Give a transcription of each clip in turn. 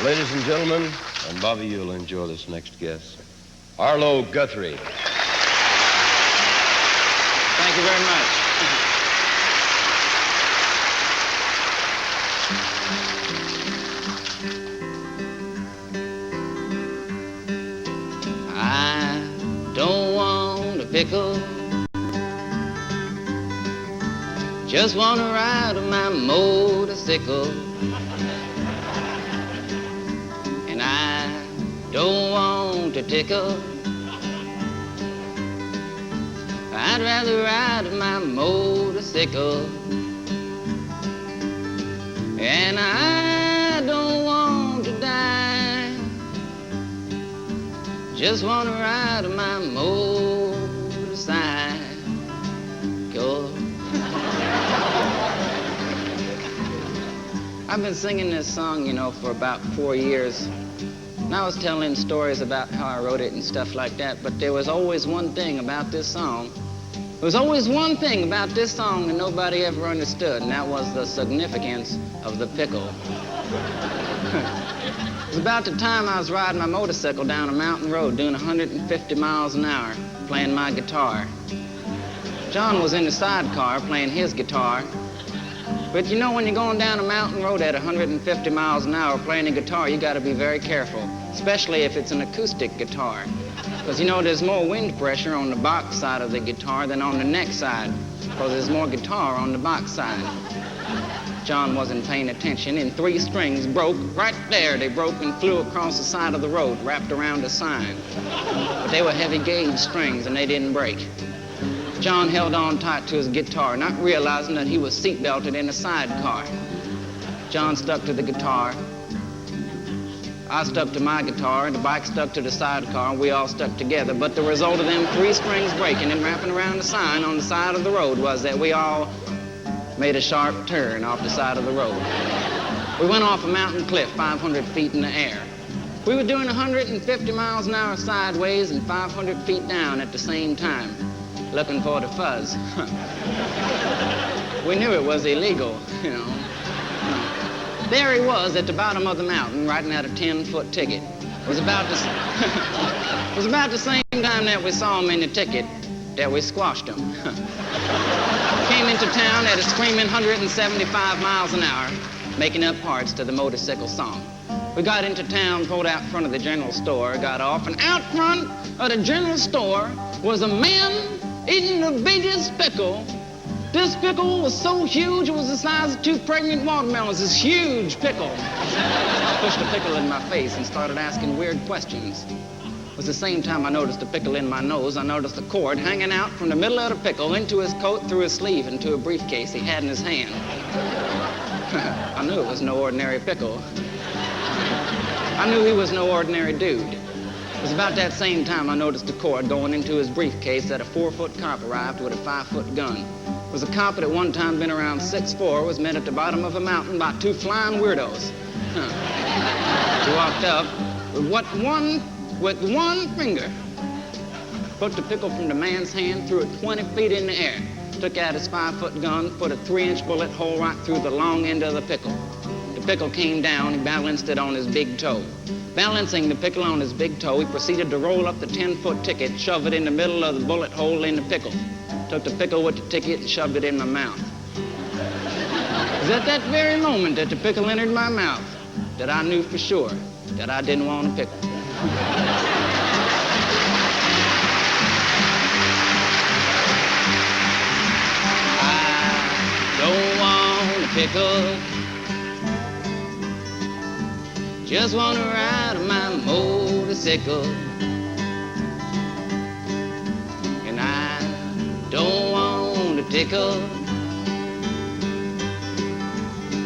Ladies and gentlemen, and Bobby, you'll enjoy this next guest, Arlo Guthrie. Thank you very much. I don't want a pickle, just want to ride on my motorcycle. And I don't want a tickle, I'd rather ride my motorcycle. And I don't want to die, just want to ride my motorcycle. I've been singing this song, for about 4 years. And I was telling stories about how I wrote it and stuff like that, but there was always one thing about this song. There was always one thing about this song that nobody ever understood, and that was the significance of the pickle. It was about the time I was riding my motorcycle down a mountain road doing 150 miles an hour, playing my guitar. John was in the sidecar playing his guitar. But when you're going down a mountain road at 150 miles an hour playing a guitar, you got to be very careful, especially if it's an acoustic guitar. Because there's more wind pressure on the box side of the guitar than on the neck side, because there's more guitar on the box side. John wasn't paying attention, and 3 strings broke right there. They broke and flew across the side of the road, wrapped around a sign. But they were heavy gauge strings, and they didn't break. John held on tight to his guitar, not realizing that he was seatbelted in a sidecar. John stuck to the guitar. I stuck to my guitar, the bike stuck to the sidecar, and we all stuck together. But the result of them 3 strings breaking and wrapping around the sign on the side of the road was that we all made a sharp turn off the side of the road. We went off a mountain cliff 500 feet in the air. We were doing 150 miles an hour sideways and 500 feet down at the same time, looking for the fuzz. We knew it was illegal, There he was at the bottom of the mountain, writing out a 10-foot ticket. It was about the same time that we saw him in the ticket that we squashed him. Came into town at a screaming 175 miles an hour, making up parts to the motorcycle song. We got into town, pulled out front of the general store, got off, and out front of the general store was a man eating the biggest pickle. This pickle was so huge, it was the size of 2 pregnant watermelons, this huge pickle. Pushed a pickle in my face and started asking weird questions. It was the same time I noticed a pickle in my nose. I noticed a cord hanging out from the middle of the pickle into his coat, through his sleeve, into a briefcase he had in his hand. I knew it was no ordinary pickle. I knew he was no ordinary dude. It was about that same time I noticed a cord going into his briefcase that a 4-foot cop arrived with a 5-foot gun. It was a cop that at one time been around 6'4", was met at the bottom of a mountain by 2 flying weirdos. He walked up with one finger, put the pickle from the man's hand, threw it 20 feet in the air, took out his 5-foot gun, put a 3-inch bullet hole right through the long end of the pickle. The pickle came down, he balanced it on his big toe. Balancing the pickle on his big toe, he proceeded to roll up the 10-foot ticket, shove it in the middle of the bullet hole in the pickle. Took the pickle with the ticket and shoved it in my mouth. It was at that very moment that the pickle entered my mouth that I knew for sure that I didn't want a pickle. I don't want a pickle, just want to ride my motorcycle. And I don't want a tickle,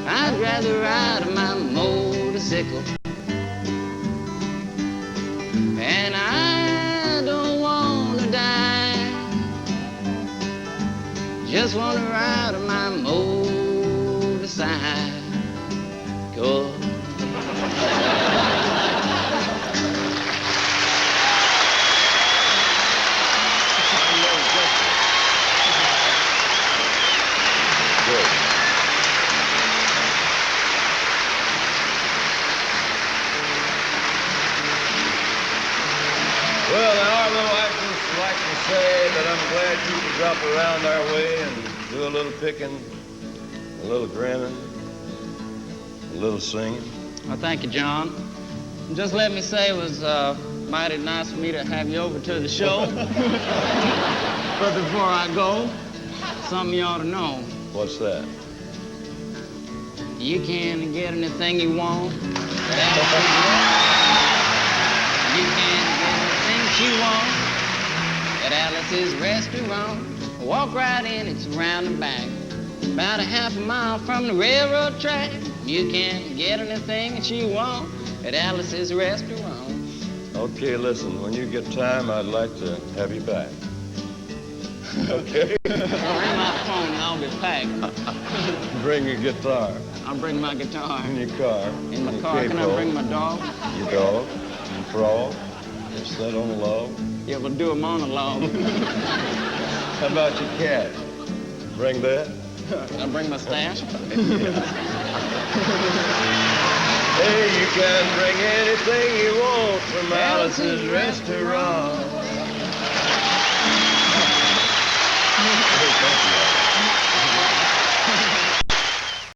I'd rather ride my motorcycle. And I don't want to die, just want to ride my motorcycle. Well, Arlo, I'd just like to say that I'm glad you could drop around our way and do a little picking, a little grinning, a little singing. Well, thank you, John. Just let me say it was mighty nice for me to have you over to the show. But before I go, something you ought to know. What's that? You can get anything you want. You can get anything that you want at Alice's restaurant. Walk right in, it's around the back. About a half a mile from the railroad track. You can get anything that you want at Alice's restaurant. Okay, listen, when you get time, I'd like to have you back. Okay? Bring my phone and I'll be packed. Bring your guitar. I'll bring my guitar. In your car. In my your car, can I capo, bring my dog? Your dog. Your frog. Just that on the log. Yeah, we'll do a monologue. How about your cat? Bring that? I'll bring my stash. Hey, you can bring anything you want from Alice's restaurant.